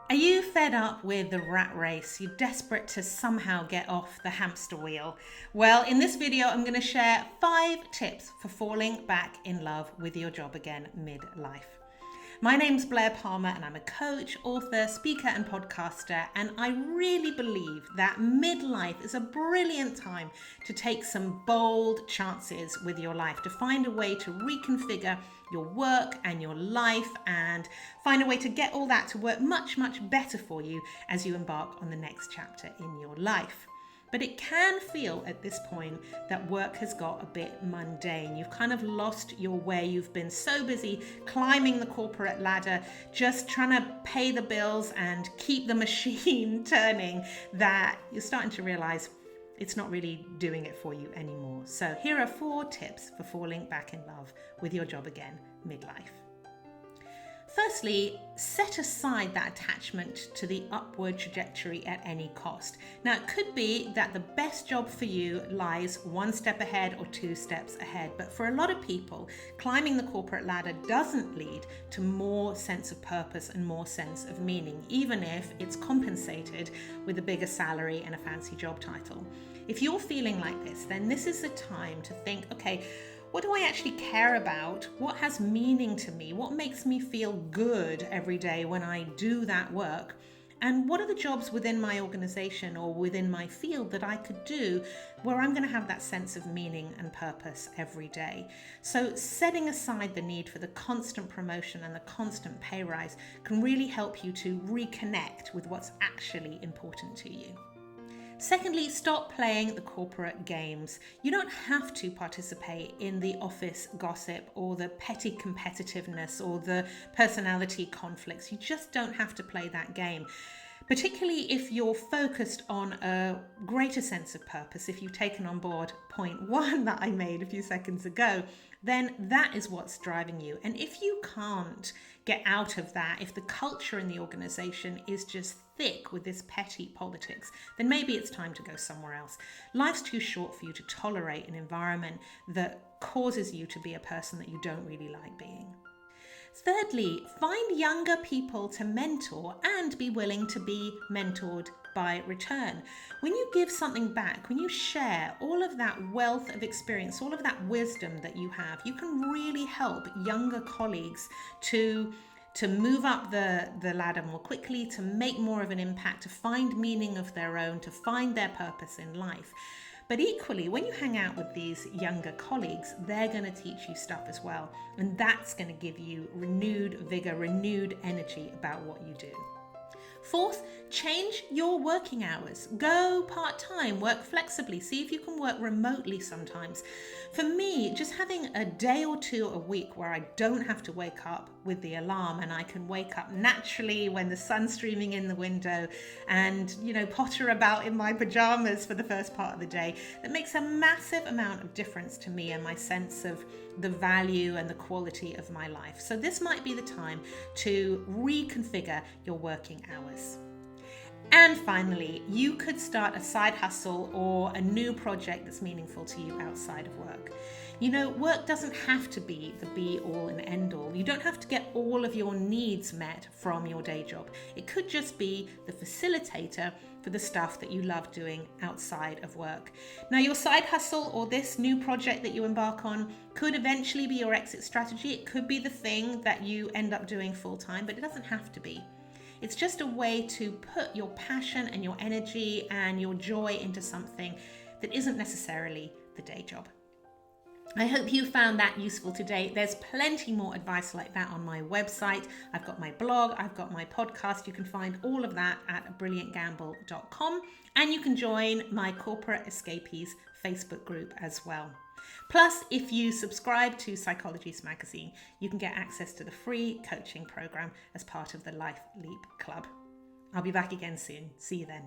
Are you fed up with the rat race? You're desperate to somehow get off the hamster wheel? Well, in this video, I'm going to share 5 tips for falling back in love with your job again midlife. My name's Blair Palmer and I'm a coach, author, speaker and podcaster, and I really believe that midlife is a brilliant time to take some bold chances with your life, to find a way to reconfigure your work and your life and find a way to get all that to work much better for you as you embark on the next chapter in your life. But it can feel at this point that work has got a bit mundane. You've kind of lost your way. You've been so busy climbing the corporate ladder, just trying to pay the bills and keep the machine turning, that you're starting to realize it's not really doing it for you anymore. So here are 4 tips for falling back in love with your job again midlife. Firstly, set aside that attachment to the upward trajectory at any cost. Now, it could be that the best job for you lies 1 step ahead or 2 steps ahead, but for a lot of people, climbing the corporate ladder doesn't lead to more sense of purpose and more sense of meaning, even if it's compensated with a bigger salary and a fancy job title. If you're feeling like this, then this is the time to think, okay, what do I actually care about? What has meaning to me? What makes me feel good every day when I do that work? And what are the jobs within my organization or within my field that I could do where I'm going to have that sense of meaning and purpose every day? So setting aside the need for the constant promotion and the constant pay rise can really help you to reconnect with what's actually important to you. Secondly, stop playing the corporate games. You don't have to participate in the office gossip or the petty competitiveness or the personality conflicts. You just don't have to play that game. Particularly if you're focused on a greater sense of purpose, if you've taken on board point 1 that I made a few seconds ago, then that is what's driving you. And if you can't get out of that, if the culture in the organization is just thick with this petty politics, then maybe it's time to go somewhere else. Life's too short for you to tolerate an environment that causes you to be a person that you don't really like being. Thirdly, find younger people to mentor and be willing to be mentored by return. When you give something back, when you share all of that wealth of experience, all of that wisdom that you have, you can really help younger colleagues to move up the ladder more quickly, to make more of an impact, to find meaning of their own, to find their purpose in life. But equally, when you hang out with these younger colleagues, they're going to teach you stuff as well. And that's going to give you renewed vigor, renewed energy about what you do. Fourth, change your working hours. Go part-time, work flexibly, see if you can work remotely sometimes. For me, just having a day or 2 a week where I don't have to wake up with the alarm and I can wake up naturally when the sun's streaming in the window and, potter about in my pajamas for the first part of the day, that makes a massive amount of difference to me and my sense of the value and the quality of my life. So this might be the time to reconfigure your working hours. And finally, you could start a side hustle or a new project that's meaningful to you outside of work. Work doesn't have to be the be all and end all. You don't have to get all of your needs met from your day job. It could just be the facilitator for the stuff that you love doing outside of work. Now, your side hustle or this new project that you embark on could eventually be your exit strategy. It could be the thing that you end up doing full time, but it doesn't have to be. It's just a way to put your passion and your energy and your joy into something that isn't necessarily the day job. I hope you found that useful today. There's plenty more advice like that on my website. I've got my blog, I've got my podcast. You can find all of that at brilliantgamble.com, and you can join my Corporate Escapees Facebook group as well. Plus, if you subscribe to Psychologies magazine, you can get access to the free coaching program as part of the Life Leap Club. I'll be back again soon. See you then.